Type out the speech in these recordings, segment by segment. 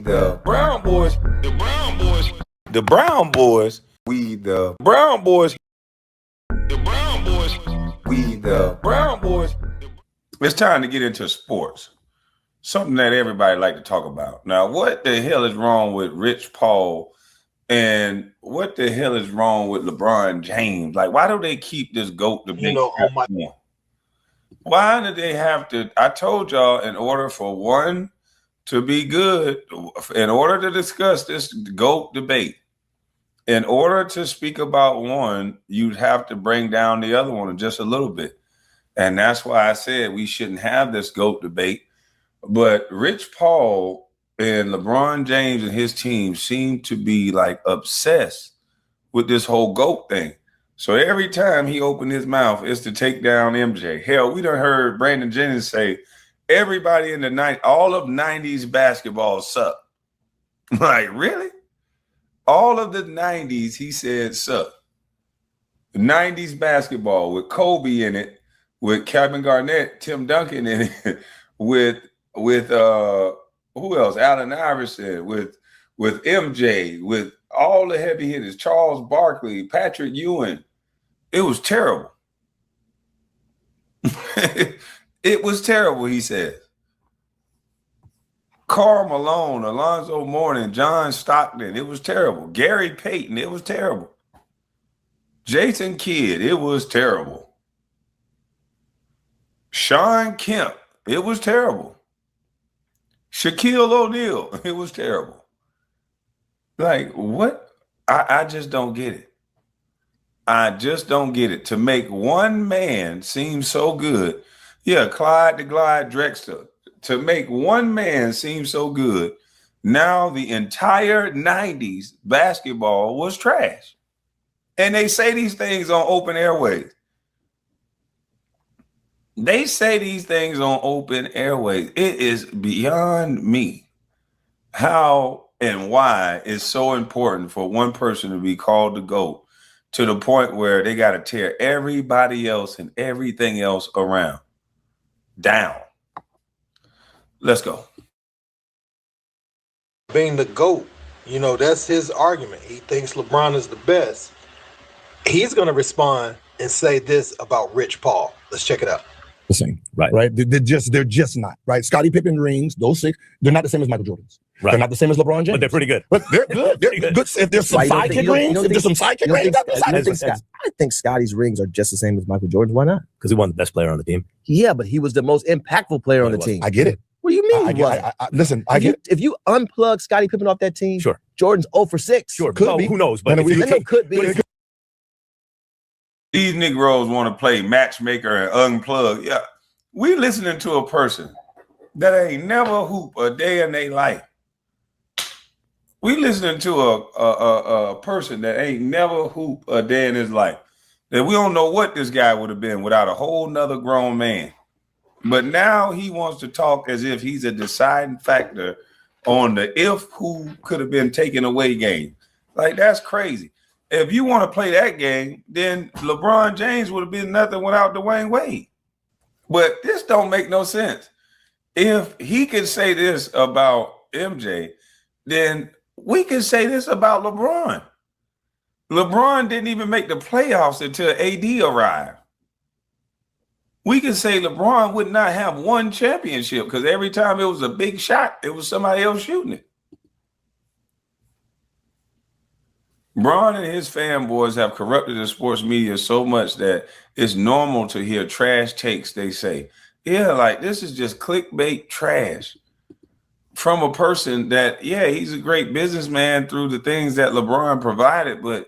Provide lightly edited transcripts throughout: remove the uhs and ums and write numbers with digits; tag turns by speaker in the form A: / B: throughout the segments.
A: the Brown Boys. The Brown Boys. The Brown Boys. We the Brown Boys. The Brown Boys. We the Brown Boys. It's time to get into sports. Something that everybody like to talk about. Now, what the hell is wrong with Rich Paul and what the hell is wrong with LeBron James? Like, why do they keep this GOAT debate? Why do they have to? I told y'all, in order for one to be good, in order to discuss this GOAT debate, in order to speak about one, you'd have to bring down the other one just a little bit. And that's why I said we shouldn't have this GOAT debate. But Rich Paul and LeBron James and his team seem to be like obsessed with this whole GOAT thing. So every time he opened his mouth, it's to take down MJ. Hell, we done heard Brandon Jennings say everybody in the night, all of 90s basketball suck. Like, really? All of the 90s, he said, suck. The 90s basketball with Kobe in it, with Kevin Garnett, Tim Duncan in it, with who else? Allen Iverson, with MJ, with all the heavy hitters, Charles Barkley, Patrick Ewing. It was terrible. It was terrible, he said. Karl Malone, Alonzo Mourning, John Stockton, it was terrible. Gary Payton, it was terrible. Jason Kidd, it was terrible. Sean Kemp, it was terrible. Shaquille O'Neal, it was terrible. Like, what? I just don't get it. I just don't get it. To make one man seem so good. Yeah, Clyde the Glide Drexler. To make one man seem so good, now the entire 90s basketball was trash. And they say these things on open airways. They say these things on open airways. It is beyond me how and why it's so important for one person to be called the GOAT to the point where they got to tear everybody else and everything else around down. Let's go.
B: Being the GOAT, that's his argument. He thinks LeBron is the best. He's going to respond and say this about Rich Paul. Let's check it out.
C: The same, right? They're just not, right? Scottie Pippen rings, those six, they're not the same as Michael Jordan's. Right. They're not the same as LeBron James.
D: But they're pretty good.
C: But they're good. They're good. If there's some sidekick rings,
E: I think Scottie's rings are just the same as Michael Jordan's. Why not?
D: Because he won the best player on the team.
E: Yeah, but he was the most impactful player on the team.
C: I get it.
E: What do you mean?
C: I get it.
E: If you unplug Scottie Pippen off that team,
D: sure,
E: Jordan's 0 for 6.
D: Sure, could be. Who knows? But
E: could be.
A: These Negroes want to play matchmaker and unplug. Yeah, we listening to a person that ain't never hoop a day in their life. We listening to a person that ain't never hoop a day in his life. That we don't know what this guy would have been without a whole nother grown man. But now he wants to talk as if he's a deciding factor on the if who could have been taken away game. Like, that's crazy. If you want to play that game, then LeBron James would have been nothing without Dwayne Wade. But this don't make no sense. If he could say this about MJ, then we can say this about LeBron. LeBron didn't even make the playoffs until AD arrived. We can say LeBron would not have one championship because every time it was a big shot, it was somebody else shooting it. Bron and his fanboys have corrupted the sports media so much that it's normal to hear trash takes, they say. Yeah, like this is just clickbait trash from a person that, yeah, he's a great businessman through the things that LeBron provided, but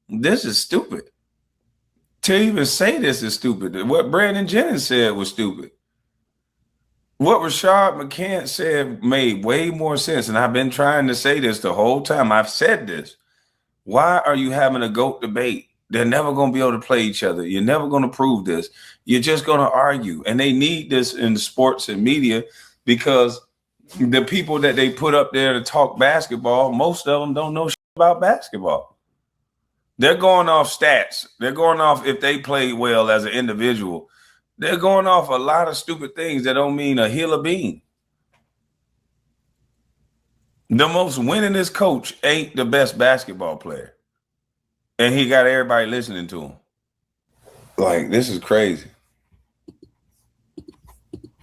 A: this is stupid. To even say this is stupid. What Brandon Jennings said was stupid. What Rashad McCants said made way more sense, and I've been trying to say this the whole time. I've said this. Why are you having a GOAT debate? They're never going to be able to play each other. You're never going to prove this. You're just going to argue. And they need this in sports and media because the people that they put up there to talk basketball, most of them don't know shit about basketball. They're going off stats. They're going off if they play well as an individual. They're going off a lot of stupid things that don't mean a hill of bean. The most winningest coach ain't the best basketball player. And he got everybody listening to him. Like, this is crazy.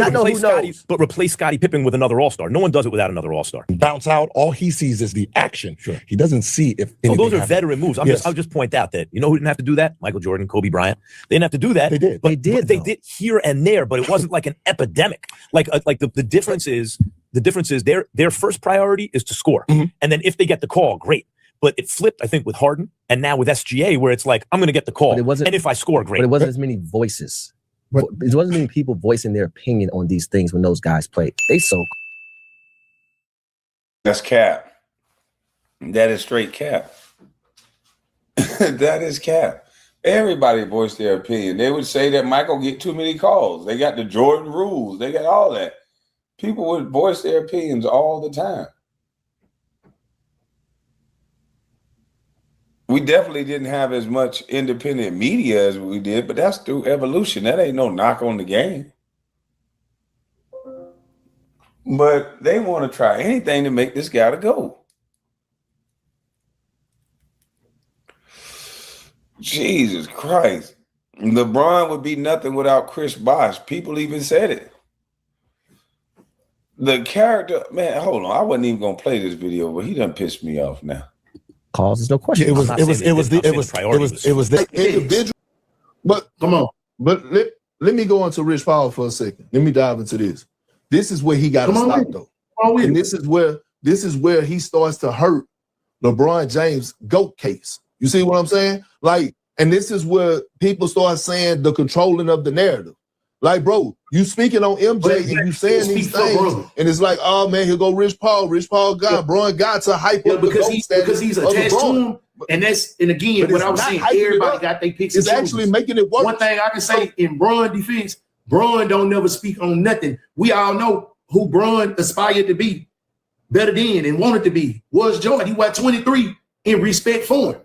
E: I know who knows.
D: But replace Scottie Pippen with another all-star. No one does it without another all-star.
C: Bounce out. All he sees is the action.
D: Sure.
C: He doesn't see if
D: So
C: anything
D: those are
C: happens.
D: veteran moves. I'll just point out that, you know who didn't have to do that? Michael Jordan, Kobe Bryant. They didn't have to do that.
C: They did.
D: But they did here and there, but it wasn't like an epidemic. Like the difference is their first priority is to score.
C: Mm-hmm.
D: And then if they get the call, great. But it flipped, I think, with Harden and now with SGA, where it's like, I'm going to get the call. And if I score, great.
E: But it wasn't as many voices. There wasn't many people voicing their opinion on these things when those guys played. They so.
A: That's cap. That is straight cap. That is cap. Everybody voiced their opinion. They would say that Michael get too many calls. They got the Jordan rules. They got all that. People would voice their opinions all the time. We definitely didn't have as much independent media as we did, but that's through evolution. That ain't no knock on the game. But they want to try anything to make this guy to go. Jesus Christ. LeBron would be nothing without Chris Bosh. People even said it. The character, man, hold on. I wasn't even going to play this video, but he done pissed me off now.
E: There's no question.
C: It was the
F: individual. But come on. But let me go into Rich Paul for a second. Let me dive into this. This is where he got to stop though. And this is where he starts to hurt LeBron James' GOAT case. You see what I'm saying? Like, and this is where people start saying the controlling of the narrative. Like, bro, you speaking on MJ and you saying these things, and it's like, oh man, here go Rich Paul. Rich Paul got Bron got to hype up
G: because he's attached to him. And again, what I was saying, everybody got their picks.
F: It's actually making it worse.
G: One thing I can say in Bron defense, Bron don't never speak on nothing. We all know who Bron aspired to be, better than and wanted to be, was Jordan. He was 23 in respect for him.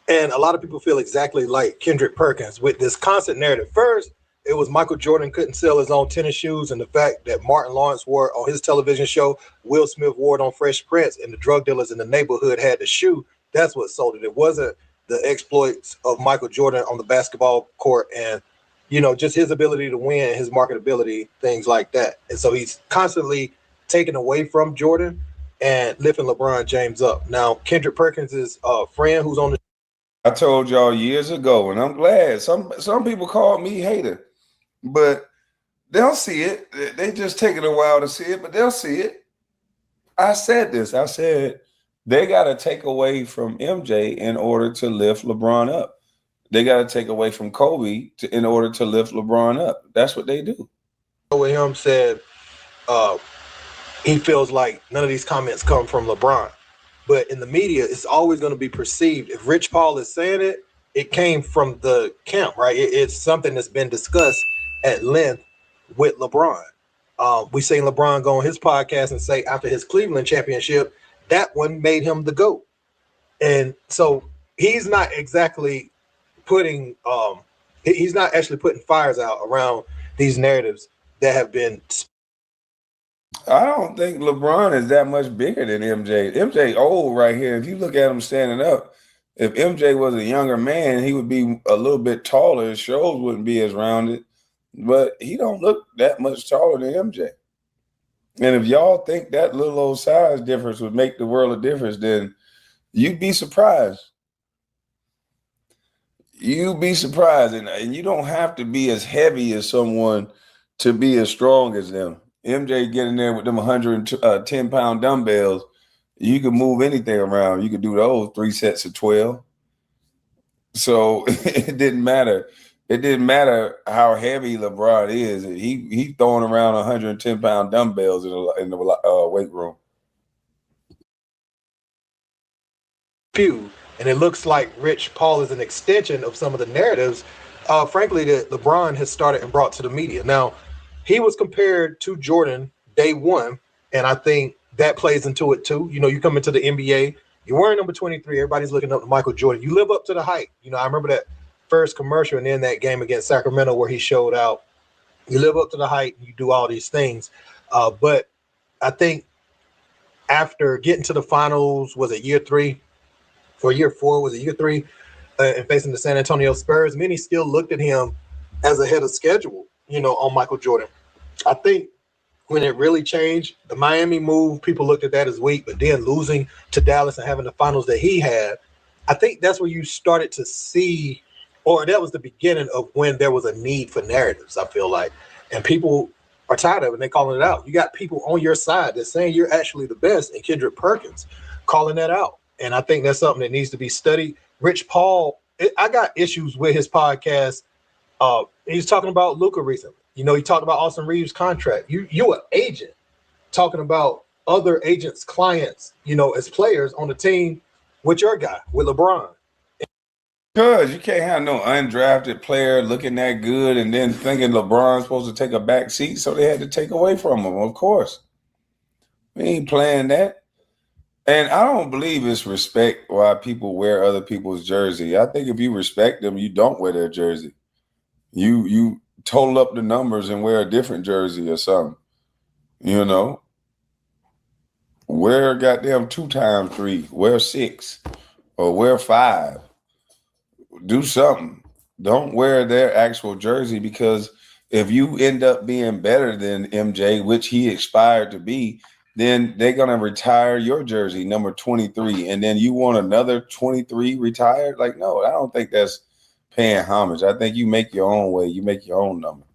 B: And a lot of people feel exactly like Kendrick Perkins with this constant narrative. First, it was Michael Jordan couldn't sell his own tennis shoes, and the fact that Martin Lawrence wore on his television show, Will Smith wore it on Fresh Prince, and the drug dealers in the neighborhood had the shoe. That's what sold it. It wasn't the exploits of Michael Jordan on the basketball court and, you know, just his ability to win, his marketability, things like that. And so he's constantly taken away from Jordan and lifting LeBron James up. Now, Kendrick Perkins is a friend who's on the.
A: I told y'all years ago, and I'm glad some people called me hater. But they'll see it. They just taking a while to see it, but they'll see it. I said this. I said they got to take away from MJ in order to lift LeBron up. They got to take away from Kobe in order to lift LeBron up. That's what they do.
B: With him said he feels like none of these comments come from LeBron. But in the media, it's always going to be perceived. If Rich Paul is saying it, it came from the camp, right? It's something that's been discussed at length with LeBron. We seen LeBron go on his podcast and say after his Cleveland championship, that one made him the GOAT. And so he's not exactly putting he's not actually putting fires out around these narratives that have been.
A: I don't think LeBron is that much bigger than MJ. MJ old right here. If you look at him standing up, if MJ was a younger man, he would be a little bit taller. His shoulders wouldn't be as rounded. But he don't look that much taller than MJ. And if y'all think that little old size difference would make the world of difference, then you'd be surprised. You'd be surprised. And you don't have to be as heavy as someone to be as strong as them. MJ getting there with them 110-pound dumbbells, you can move anything around. You could do those 3 sets of 12. So it didn't matter. It didn't matter how heavy LeBron is. He throwing around 110-pound dumbbells in the weight room.
B: And it looks like Rich Paul is an extension of some of the narratives, frankly, that LeBron has started and brought to the media. Now, he was compared to Jordan day one, and I think that plays into it too. You know, you come into the NBA, you're wearing number 23. Everybody's looking up to Michael Jordan. You live up to the hype. You know, I remember that first commercial and then that game against Sacramento where he showed out. You live up to the hype, you do all these things. But I think after getting to the finals, was it year 3? For year 4, was it year 3? And facing the San Antonio Spurs, many still looked at him as ahead of schedule, on Michael Jordan. I think when it really changed, the Miami move, people looked at that as weak, but then losing to Dallas and having the finals that he had, I think that's where you started to see, or that was the beginning of when there was a need for narratives, I feel like. And people are tired of it, and they're calling it out. You got people on your side that's saying you're actually the best, and Kendrick Perkins calling that out. And I think that's something that needs to be studied. Rich Paul, I got issues with his podcast. He's talking about Luka recently. He talked about Austin Reeves' contract. You're an agent talking about other agents' clients, as players on the team with your guy, with LeBron.
A: Because you can't have no undrafted player looking that good and then thinking LeBron's supposed to take a back seat, so they had to take away from him, of course. We ain't playing that. And I don't believe it's respect why people wear other people's jersey. I think if you respect them, you don't wear their jersey. You total up the numbers and wear a different jersey or something. Wear goddamn 2 times 3, wear 6 or wear 5. Do something. Don't wear their actual jersey, because if you end up being better than MJ, which he aspired to be, then they're going to retire your jersey, number 23, and then you want another 23 retired? Like, no, I don't think that's paying homage. I think you make your own way. You make your own number.